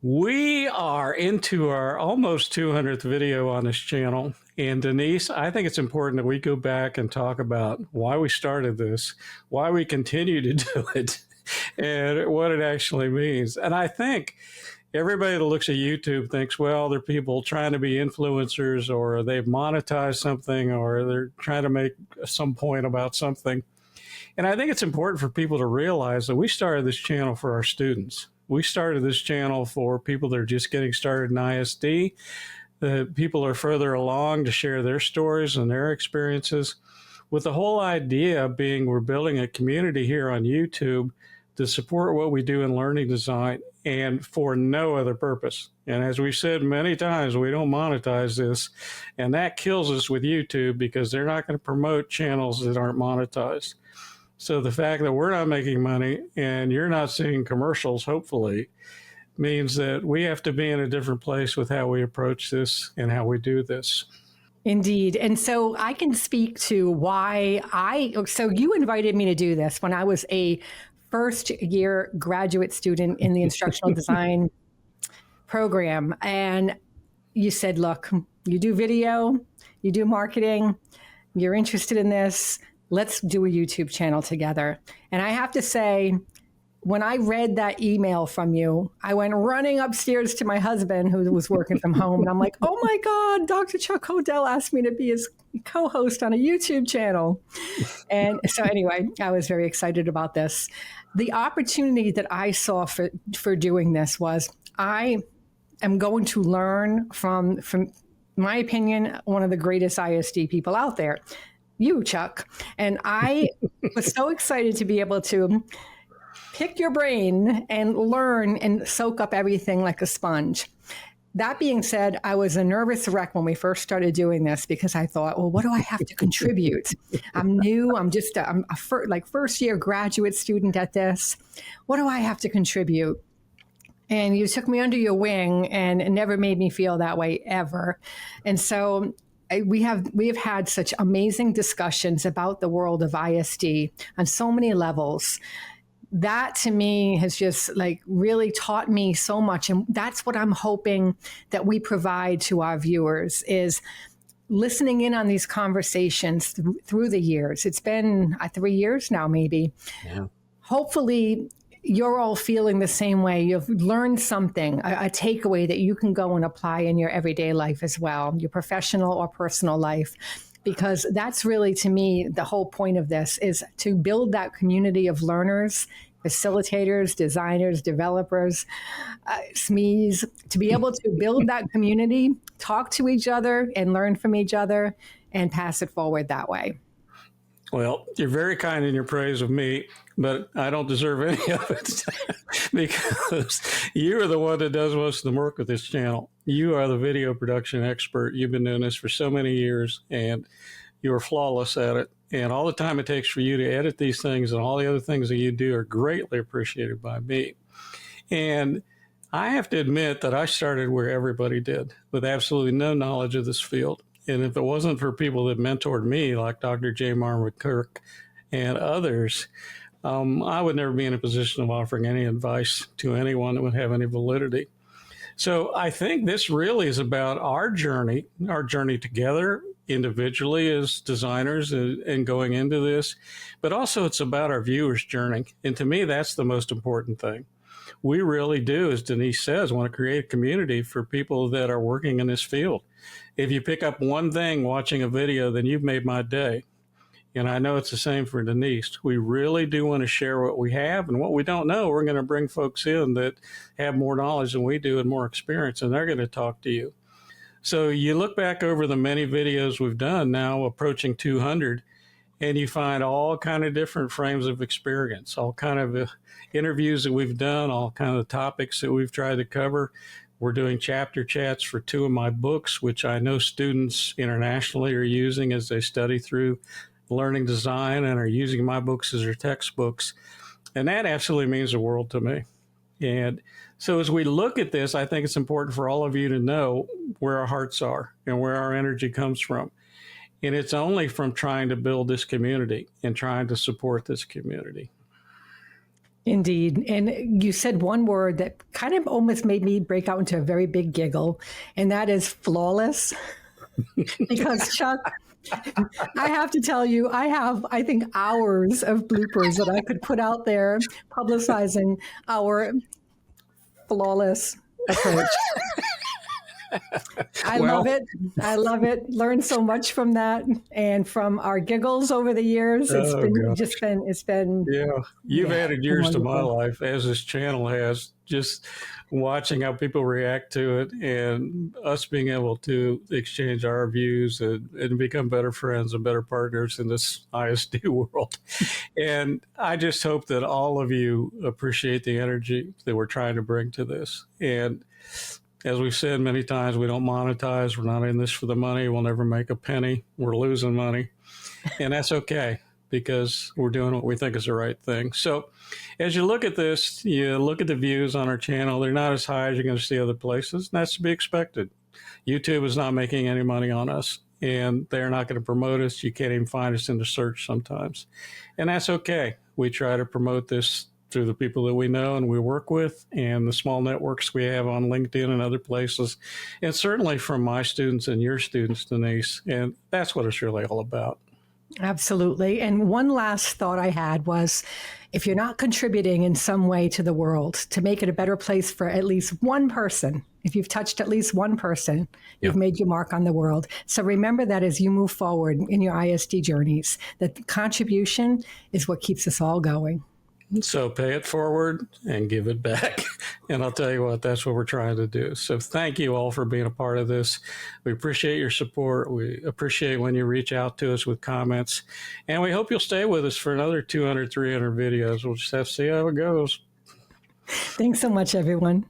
We are into our almost 200th video on this channel. And Denise, I think it's important that we go back and talk about why we started this, why we continue to do it, and what it actually means. And I think everybody that looks at YouTube thinks, well, they're people trying to be influencers, or they've monetized something, or they're trying to make some point about something. And I think it's important for people to realize that we started this channel for our students. We started this channel for people that are just getting started in ISD. The people are further along to share their stories and their experiences, with the whole idea being we're building a community here on YouTube to support what we do in learning design and for no other purpose. And as we've said many times, we don't monetize this, and that kills us with YouTube because they're not going to promote channels that aren't monetized. So the fact that we're not making money and you're not seeing commercials, hopefully, means that we have to be in a different place with how we approach this and how we do this. Indeed. And so I can speak to why so you invited me to do this when I was a first year graduate student in the instructional design program. And you said, look, you do video, you do marketing, you're interested in this. Let's do a YouTube channel together. And I have to say, when I read that email from you, I went running upstairs to my husband who was working from home. And I'm like, oh my God, Dr. Chuck Hodel asked me to be his co-host on a YouTube channel. And so anyway, I was very excited about this. The opportunity that I saw for doing this was I am going to learn from my opinion, one of the greatest ISD people out there, you, Chuck. And I was so excited to be able to pick your brain and learn and soak up everything like a sponge. That being said, I was a nervous wreck when we first started doing this because I thought, well, what do I have to contribute? I'm new. I'm a first year graduate student at this. What do I have to contribute? And you took me under your wing and it never made me feel that way ever. And so we have had such amazing discussions about the world of ISD on so many levels. That to me has just really taught me so much. And that's what I'm hoping that we provide to our viewers is listening in on these conversations through the years. It's been 3 years now, maybe. Yeah. Hopefully you're all feeling the same way. You've learned something, a takeaway that you can go and apply in your everyday life as well, your professional or personal life. Because that's really, to me, the whole point of this is to build that community of learners, facilitators, designers, developers, SMEs, to be able to build that community, talk to each other and learn from each other and pass it forward that way. Well, you're very kind in your praise of me, but I don't deserve any of it because you are the one that does most of the work with this channel. You are the video production expert. You've been doing this for so many years, and you are flawless at it. And all the time it takes for you to edit these things and all the other things that you do are greatly appreciated by me. And I have to admit that I started where everybody did, with absolutely no knowledge of this field. And if it wasn't for people that mentored me, like Dr. J. Marvin Kirk and others, I would never be in a position of offering any advice to anyone that would have any validity. So I think this really is about our journey together individually as designers and going into this, but also it's about our viewers' journey. And to me, that's the most important thing. We really do, as Denise says, want to create a community for people that are working in this field. If you pick up one thing watching a video, then you've made my day. And I know it's the same for Denise. We really do want to share what we have, and what we don't know, we're going to bring folks in that have more knowledge than we do and more experience, and they're going to talk to you. So you look back over the many videos we've done, now approaching 200, and you find all kind of different frames of experience, all kind of interviews that we've done, all kind of topics that we've tried to cover. We're doing chapter chats for 2 of my books, which I know students internationally are using as they study through learning design and are using my books as their textbooks. And that absolutely means the world to me. And so as we look at this, I think it's important for all of you to know where our hearts are and where our energy comes from. And it's only from trying to build this community and trying to support this community. Indeed. And you said one word that kind of almost made me break out into a very big giggle, and that is flawless. Because, Chuck, I have to tell you, I have, I think, hours of bloopers that I could put out there publicizing our flawless approach. I love it. I love it. Learned so much from that and from our giggles over the years. It's been Yeah, you've yeah, added years to my wonderful. life, as this channel has, just watching how people react to it and us being able to exchange our views and become better friends and better partners in this ISD world. And I just hope that all of you appreciate the energy that we're trying to bring to this. And as we've said many times, we don't monetize. We're not in this for the money. We'll never make a penny. We're losing money. And that's okay because we're doing what we think is the right thing. So as you look at this, you look at the views on our channel, they're not as high as you're going to see other places. And that's to be expected. YouTube is not making any money on us, and they're not going to promote us. You can't even find us in the search sometimes. And that's okay. We try to promote this through the people that we know and we work with and the small networks we have on LinkedIn and other places. And certainly from my students and your students, Denise. And that's what it's really all about. Absolutely. And one last thought I had was if you're not contributing in some way to the world to make it a better place for at least one person, if you've touched at least one person, you've made your mark on the world. So remember that as you move forward in your ISD journeys, that the contribution is what keeps us all going. So pay it forward and give it back. And I'll tell you what, that's what we're trying to do. So thank you all for being a part of this. We appreciate your support. We appreciate when you reach out to us with comments. And we hope you'll stay with us for another 200, 300 videos. We'll just have to see how it goes. Thanks so much, everyone.